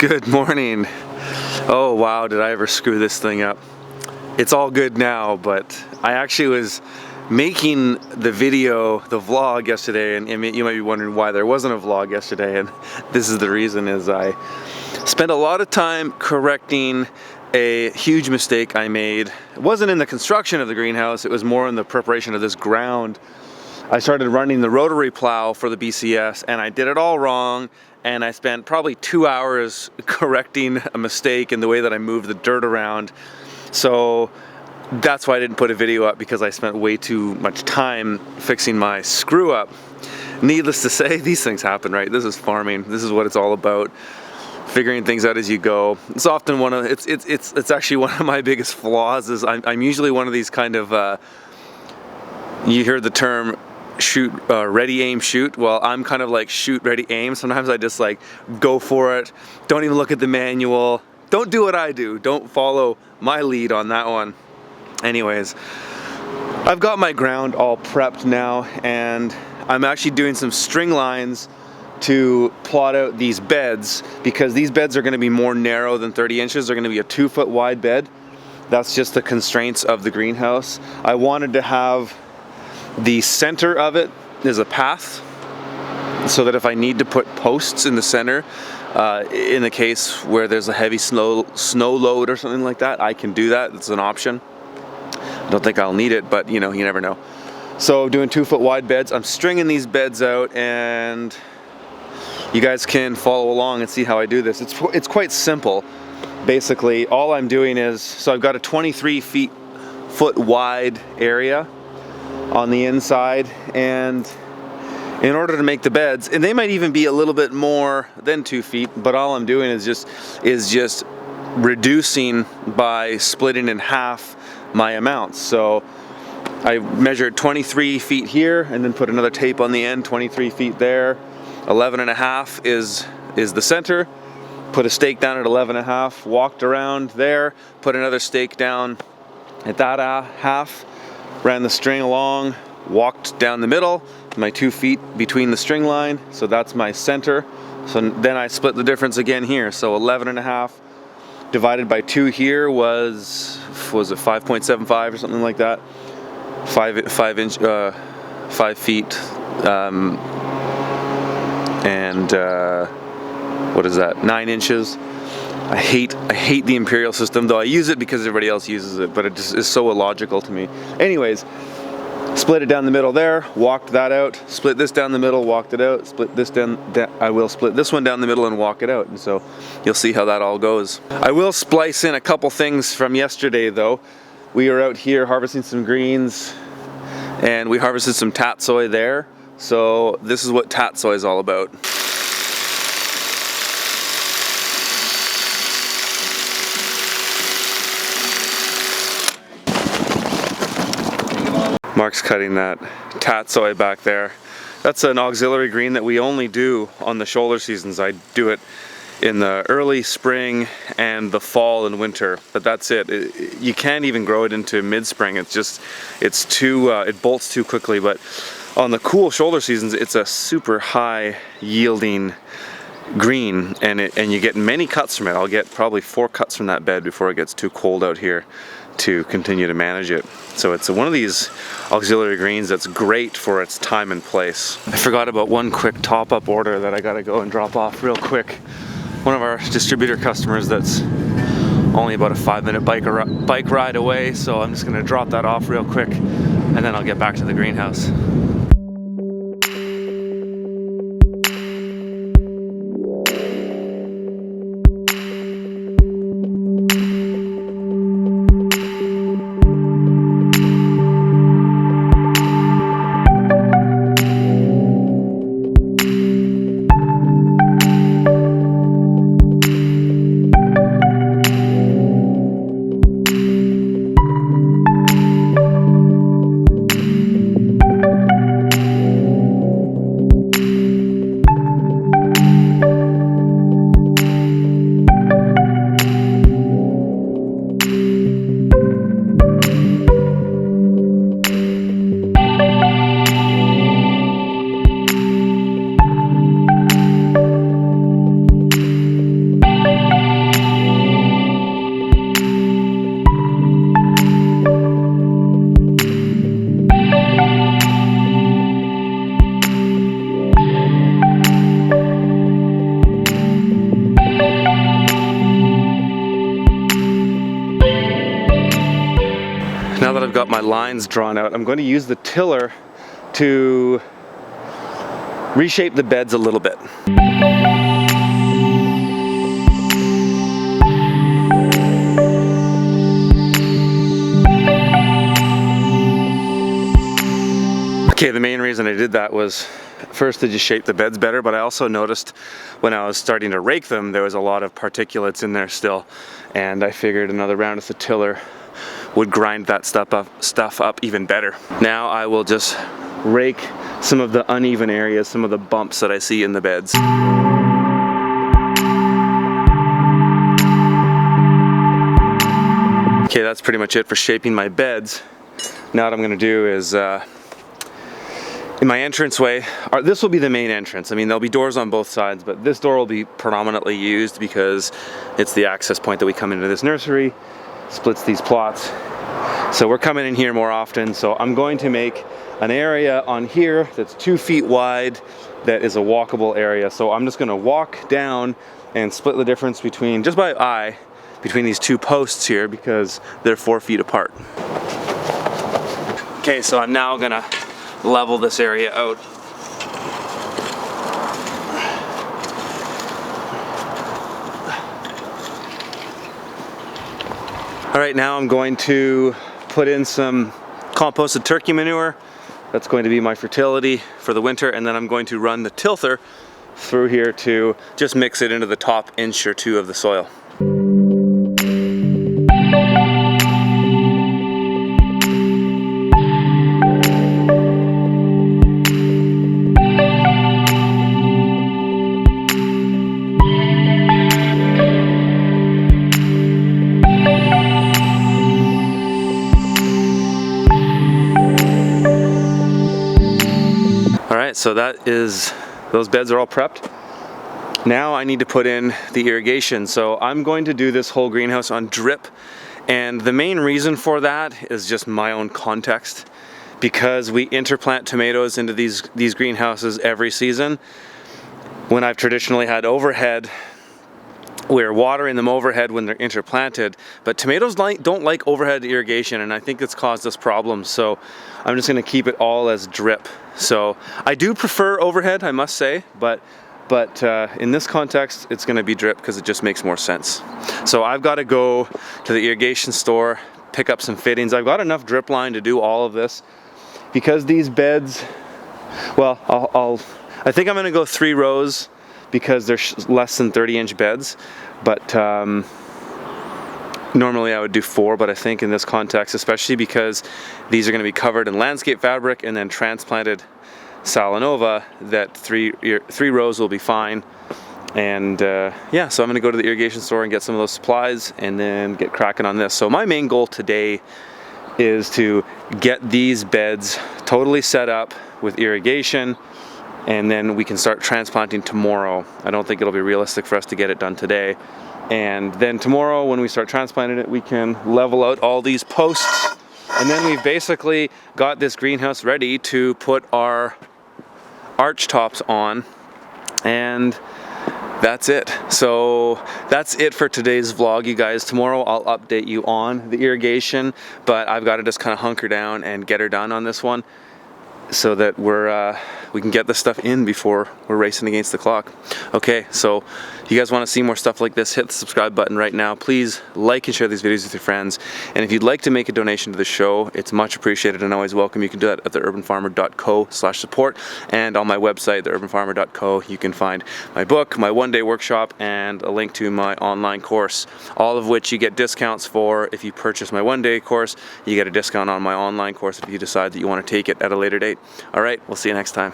Good morning. Oh wow, did I ever screw this thing up. It's all good now, but I actually was making the video, the vlog yesterday, and you might be wondering why there wasn't a vlog yesterday, and this is the reason. Is I spent a lot of time correcting a huge mistake I made. It wasn't in the construction of the greenhouse, it was more in the preparation of this ground. I started running the rotary plow for the BCS and I did it all wrong, and I spent probably 2 hours correcting a mistake in the way that I moved the dirt around. So that's why I didn't put a video up, because I spent way too much time fixing my screw up. Needless to say, these things happen, right? This is farming. This is what it's all about. Figuring things out as you go. It's often one of it's actually one of my biggest flaws. Is I'm usually one of these kind of you hear the term shoot, ready, aim, shoot. Well, I'm kind of like shoot, ready, aim. Sometimes I just like go for it. Don't even look at the manual. Don't do what I do. Don't follow my lead on that one. Anyways, I've got my ground all prepped now, and I'm actually doing some string lines to plot out these beds, because these beds are going to be more narrow than 30 inches. They're going to be a 2-foot wide bed. That's just the constraints of the greenhouse. I wanted to have the center of it is a path, so that if I need to put posts in the center, in the case where there's a heavy snow load or something like that, I can do that. It's an option. I don't think I'll need it, but you know, you never know. So doing 2-foot wide beds, I'm stringing these beds out, and you guys can follow along and see how I do this. It's quite simple. Basically, all I'm doing is, so I've got a 23 foot wide area on the inside, and in order to make the beds, and they might even be a little bit more than 2 feet, but all I'm doing is just reducing by splitting in half my amounts. So I measured 23 feet here, and then put another tape on the end, 23 feet there. 11.5 is the center. Put a stake down at 11.5, walked around there, put another stake down at that half, ran the string along, walked down the middle, my 2 feet between the string line, so that's my center. So then I split the difference again here, so 11.5 divided by 2 here was it 5.75 or something like that? 5 feet, and what is that? 9 inches. I hate the imperial system, though I use it because everybody else uses it, but it just is so illogical to me. Anyways, split it down the middle there, walked that out, split this down the middle, walked it out, split this down, I will split this one down the middle and walk it out, and so you'll see how that all goes. I will splice in a couple things from yesterday though. We were out here harvesting some greens, and we harvested some tatsoi there, so this is what tatsoi is all about. Mark's cutting that tatsoi back there. That's an auxiliary green that we only do on the shoulder seasons. I do it in the early spring and the fall and winter, but that's it. You can't even grow it into mid-spring. It bolts too quickly. But on the cool shoulder seasons, it's a super high yielding green, and you get many cuts from it. I'll get probably 4 cuts from that bed before it gets too cold out here to continue to manage it. So it's one of these auxiliary greens that's great for its time and place. I forgot about one quick top-up order that I gotta go and drop off real quick. One of our distributor customers that's only about a 5-minute bike ride away, so I'm just gonna drop that off real quick, and then I'll get back to the greenhouse. Now that I've got my lines drawn out, I'm going to use the tiller to reshape the beds a little bit. Okay, the main reason I did that was first to just shape the beds better, but I also noticed when I was starting to rake them, there was a lot of particulates in there still, and I figured another round of the tiller would grind that stuff up even better. Now I will just rake some of the uneven areas, some of the bumps that I see in the beds. Okay, that's pretty much it for shaping my beds. Now what I'm gonna do is in my entranceway, this will be the main entrance. I mean, there'll be doors on both sides, but this door will be predominantly used because it's the access point that we come into this nursery, splits these plots. So we're coming in here more often, so I'm going to make an area on here that's 2 feet wide that is a walkable area. So I'm just gonna walk down and split the difference between, just by eye, between these 2 posts here because they're 4 feet apart. Okay, so I'm now gonna level this area out. All right, now I'm going to put in some composted turkey manure. That's going to be my fertility for the winter, and then I'm going to run the tilther through here to just mix it into the top inch or 2 of the soil. So those beds are all prepped. Now I need to put in the irrigation. So I'm going to do this whole greenhouse on drip. And the main reason for that is just my own context. Because we interplant tomatoes into these greenhouses every season. When I've traditionally had overhead, we're watering them overhead when they're interplanted, but tomatoes don't like overhead irrigation, and I think it's caused us problems. So I'm just gonna keep it all as drip. So I do prefer overhead, I must say, but in this context, it's gonna be drip because it just makes more sense. So I've gotta go to the irrigation store, pick up some fittings. I've got enough drip line to do all of this because these beds, well, I think I'm gonna go 3 rows because they're less than 30-inch beds, but normally I would do 4, but I think in this context, especially because these are going to be covered in landscape fabric and then transplanted Salanova, that 3 rows will be fine. And yeah, so I'm going to go to the irrigation store and get some of those supplies and then get cracking on this. So my main goal today is to get these beds totally set up with irrigation, and then we can start transplanting tomorrow. I don't think it'll be realistic for us to get it done today. And then tomorrow when we start transplanting it, we can level out all these posts. And then we've basically got this greenhouse ready to put our arch tops on. And that's it. So that's it for today's vlog, you guys. Tomorrow I'll update you on the irrigation, but I've got to just kind of hunker down and get her done on this one, so that we can get this stuff in before we're racing against the clock. Okay, so if you guys want to see more stuff like this, hit the subscribe button right now. Please like and share these videos with your friends. And if you'd like to make a donation to the show, it's much appreciated and always welcome. You can do that at theurbanfarmer.co/support. And on my website, theurbanfarmer.co, you can find my book, my one-day workshop, and a link to my online course, all of which you get discounts for. If you purchase my one-day course, you get a discount on my online course if you decide that you want to take it at a later date. All right, we'll see you next time.